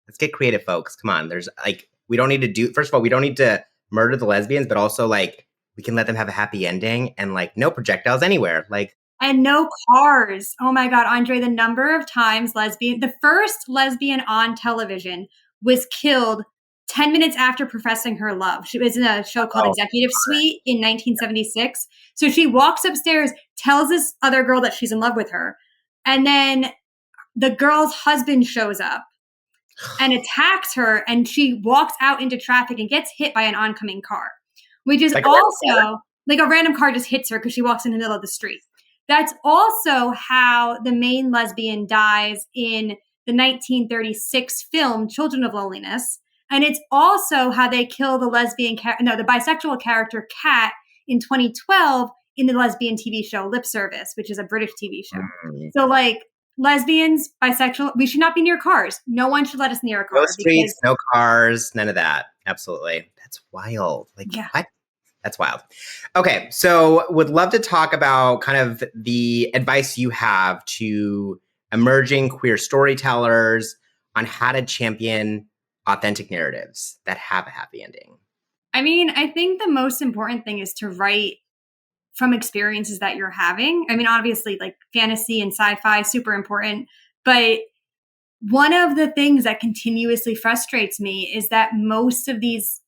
let's get creative, folks. Come on. There's like, we don't need to first of all, we don't need to murder the lesbians, but also like, we can let them have a happy ending and like no projectiles anywhere. Like, and no cars. Oh my God, Andre, the number of times the first lesbian on television was killed 10 minutes after professing her love. She was in a show called Executive Suite in 1976. So she walks upstairs, tells this other girl that she's in love with her. And then the girl's husband shows up and attacks her. And she walks out into traffic and gets hit by an oncoming car, which is like a random car just hits her because she walks in the middle of the street. That's also how the main lesbian dies in the 1936 film Children of Loneliness. And it's also how they kill the the bisexual character Kat in 2012 in the lesbian TV show Lip Service, which is a British TV show. Mm-hmm. So like lesbians, bisexual, we should not be near cars. No one should let us near a car. No streets, no cars, none of that. Absolutely. That's wild. What? That's wild. Okay. So would love to talk about kind of the advice you have to emerging queer storytellers on how to champion authentic narratives that have a happy ending. I mean, I think the most important thing is to write from experiences that you're having. I mean, obviously like fantasy and sci-fi, super important. But one of the things that continuously frustrates me is that most of these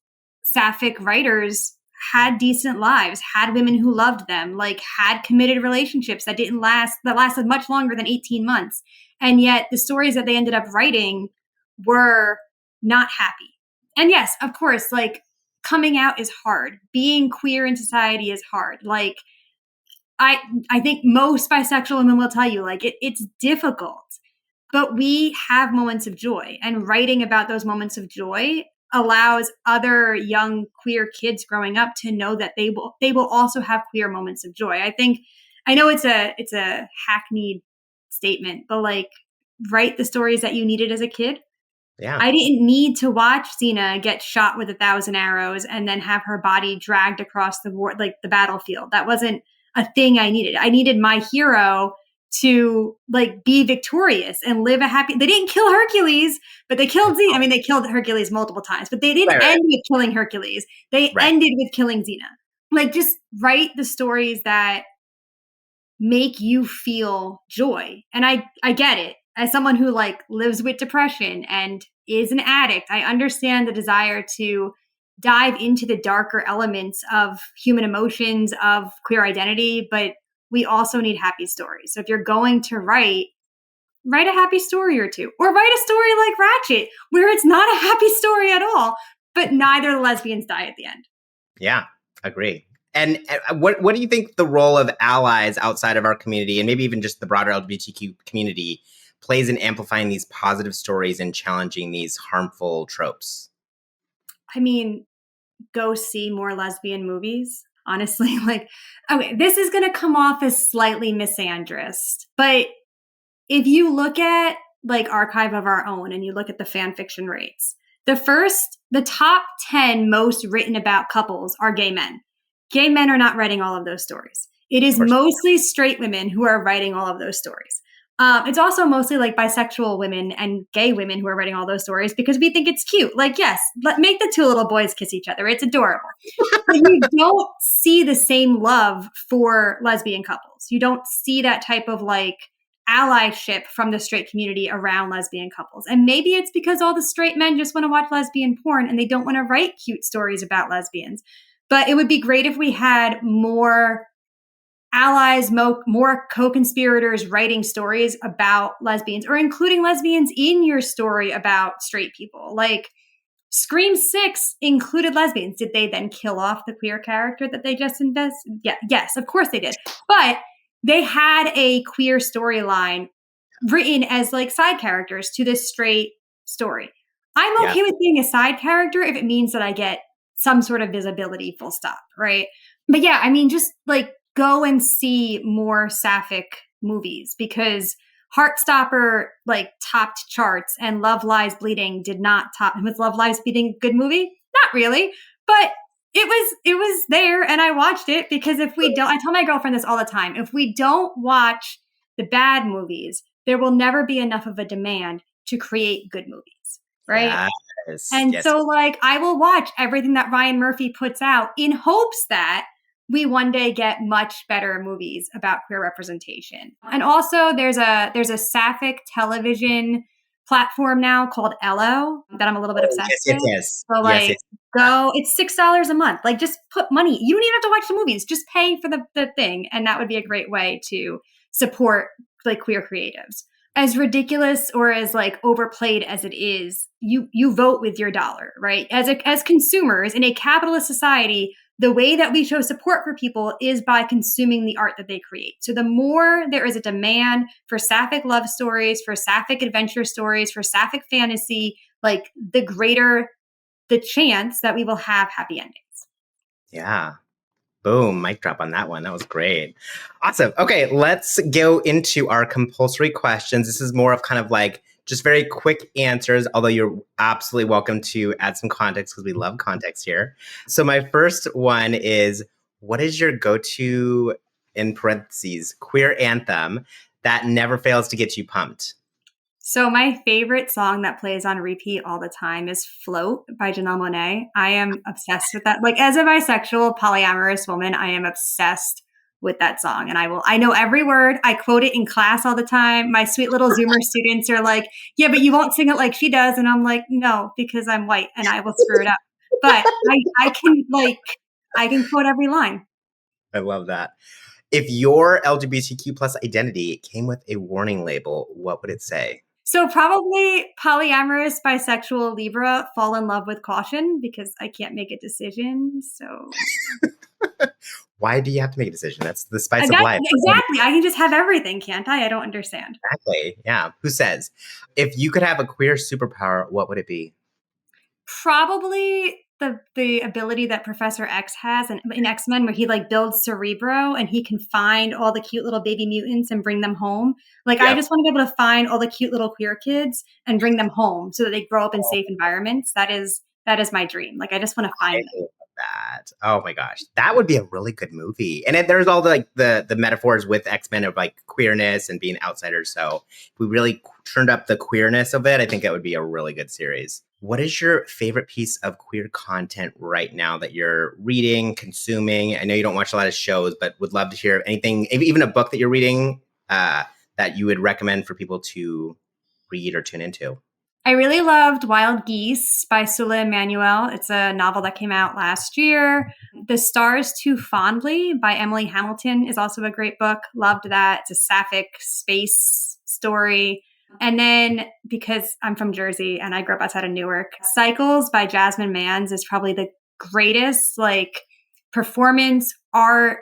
sapphic writers had decent lives, had women who loved them, like had committed relationships that lasted much longer than 18 months. And yet the stories that they ended up writing were not happy. And yes, of course, like coming out is hard. Being queer in society is hard. Like I think most bisexual women will tell you, like it's difficult, but we have moments of joy, and writing about those moments of joy allows other young queer kids growing up to know that they will also have queer moments of joy. I know it's a hackneyed statement, but like write the stories that you needed as a kid. Yeah. I didn't need to watch Xena get shot with 1,000 arrows and then have her body dragged across the war, like the battlefield. That wasn't a thing I needed. I needed my hero to like be victorious and live a happy. They didn't kill Hercules, but they killed Xena. I mean, they killed Hercules multiple times, but they didn't end with killing Hercules. They ended with killing Xena. Like, just write the stories that make you feel joy. And I get it. As someone who like lives with depression and is an addict, I understand the desire to dive into the darker elements of human emotions, of queer identity, but we also need happy stories. So if you're going to write a happy story or two, or write a story like Ratchet, where it's not a happy story at all, but neither the lesbians die at the end. Yeah, agree. And what do you think the role of allies outside of our community, and maybe even just the broader LGBTQ community, plays in amplifying these positive stories and challenging these harmful tropes? I mean, go see more lesbian movies. Honestly, like, okay, this is going to come off as slightly misandrist, but if you look at like Archive of Our Own and you look at the fan fiction rates, the top 10 most written about couples are gay men. Gay men are not writing all of those stories. It is mostly straight women who are writing all of those stories. It's also mostly like bisexual women and gay women who are writing all those stories because we think it's cute. Like, yes, make the two little boys kiss each other. It's adorable. But you don't see the same love for lesbian couples. You don't see that type of like allyship from the straight community around lesbian couples. And maybe it's because all the straight men just want to watch lesbian porn and they don't want to write cute stories about lesbians. But it would be great if we had more allies, more co-conspirators writing stories about lesbians or including lesbians in your story about straight people. Like Scream 6 included lesbians. Did they then kill off the queer character that they just invested? Yeah, yes, of course they did. But they had a queer storyline written as like side characters to this straight story. I'm okay with being a side character if it means that I get some sort of visibility, full stop, right? But yeah, I mean, just like go and see more sapphic movies because Heartstopper like topped charts and Love Lies Bleeding did not top. Was Love Lies Bleeding a good movie? Not really, but it was there and I watched it because if we don't, I tell my girlfriend this all the time, if we don't watch the bad movies, there will never be enough of a demand to create good movies, right? Yes, and so like I will watch everything that Ryan Murphy puts out in hopes that we one day get much better movies about queer representation. And also there's a sapphic television platform now called Ello that I'm a little bit obsessed with. Yes. So like go, it's $6 a month. Like just put money. You don't even have to watch the movies. Just pay for the thing. And that would be a great way to support like queer creatives. As ridiculous or as like overplayed as it is, you vote with your dollar, right? As consumers in a capitalist society, the way that we show support for people is by consuming the art that they create. So the more there is a demand for sapphic love stories, for sapphic adventure stories, for sapphic fantasy, like the greater the chance that we will have happy endings. Yeah. Boom, mic drop on that one. That was great. Awesome. Okay, let's go into our compulsory questions. This is more of kind of like just very quick answers, although you're absolutely welcome to add some context because we love context here. So my first one is, what is your go-to, in parentheses, queer anthem that never fails to get you pumped? So my favorite song that plays on repeat all the time is Float by Janelle Monáe. I am obsessed with that. Like as a bisexual polyamorous woman, I am obsessed with that song. And I know every word. I quote it in class all the time. My sweet little Zoomer students are like, yeah, but you won't sing it like she does. And I'm like, no, because I'm white and I will screw it up. But I can quote every line. I love that. If your LGBTQ plus identity came with a warning label, what would it say? So probably polyamorous, bisexual, Libra, fall in love with caution because I can't make a decision. So why do you have to make a decision? That's the spice of life. Exactly. I can just have everything, can't I? I don't understand. Exactly. Yeah. Who says? If you could have a queer superpower, what would it be? Probably the ability that Professor X has in X-Men, where he like builds Cerebro and he can find all the cute little baby mutants and bring them home. Like, I just want to be able to find all the cute little queer kids and bring them home so that they grow up in safe environments. That is my dream. Like, I just want to find them. That. Oh my gosh, that would be a really good movie. And there's all the metaphors with X-Men of like queerness and being outsiders. So if we really turned up the queerness of it, I think it would be a really good series. What is your favorite piece of queer content right now that you're reading, consuming? I know you don't watch a lot of shows, but would love to hear anything, even a book that you're reading that you would recommend for people to read or tune into. I really loved Wild Geese by Sula Emanuel. It's a novel that came out last year. The Stars Too Fondly by Emily Hamilton is also a great book. Loved that. It's a sapphic space story. And then, because I'm from Jersey and I grew up outside of Newark, Cycles by Jasmine Mans is probably the greatest like performance art,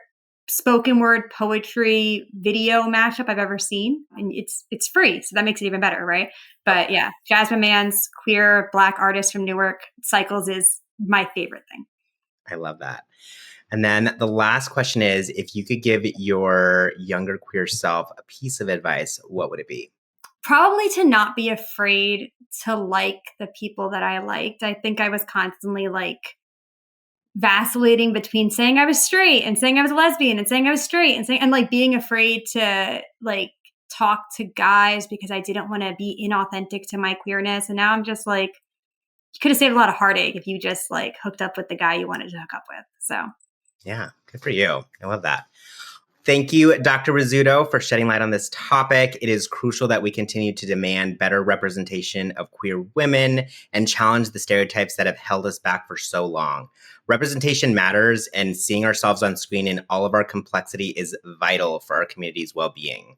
spoken word poetry video mashup I've ever seen. And it's free, so that makes it even better, right? But yeah, Jasmine Mans, queer Black artist from Newark, Cycles is my favorite thing. I love that. And then the last question is, if you could give your younger queer self a piece of advice, what would it be? Probably to not be afraid to like the people that I liked. I think I was constantly like vacillating between saying I was straight and saying I was a lesbian and saying I was straight and like being afraid to like talk to guys because I didn't want to be inauthentic to my queerness. And now I'm just like, you could have saved a lot of heartache if you just like hooked up with the guy you wanted to hook up with. So yeah, good for you. I love that. Thank you, Dr. Rizzuto, for shedding light on this topic. It is crucial that we continue to demand better representation of queer women and challenge the stereotypes that have held us back for so long. Representation matters, and seeing ourselves on screen in all of our complexity is vital for our community's well-being.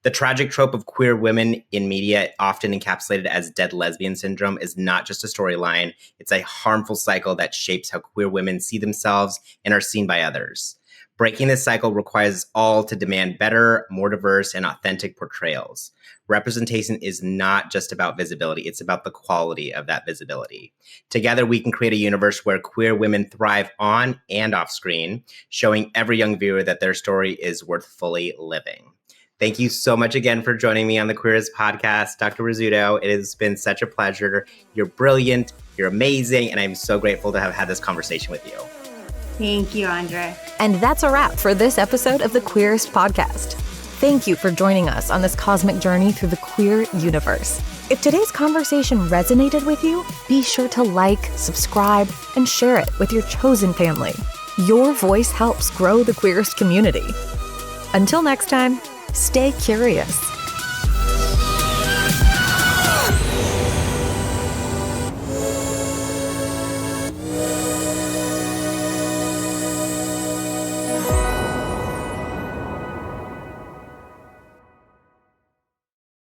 The tragic trope of queer women in media, often encapsulated as Dead Lesbian Syndrome, is not just a storyline. It's a harmful cycle that shapes how queer women see themselves and are seen by others. Breaking this cycle requires us all to demand better, more diverse, and authentic portrayals. Representation is not just about visibility, it's about the quality of that visibility. Together, we can create a universe where queer women thrive on and off screen, showing every young viewer that their story is worth fully living. Thank you so much again for joining me on the Queerest podcast, Dr. Rizzuto. It has been such a pleasure. You're brilliant, you're amazing, and I'm so grateful to have had this conversation with you. Thank you, Andre. And that's a wrap for this episode of the Queerest podcast. Thank you for joining us on this cosmic journey through the queer universe. If today's conversation resonated with you, be sure to like, subscribe, and share it with your chosen family. Your voice helps grow the queerest community. Until next time, stay curious.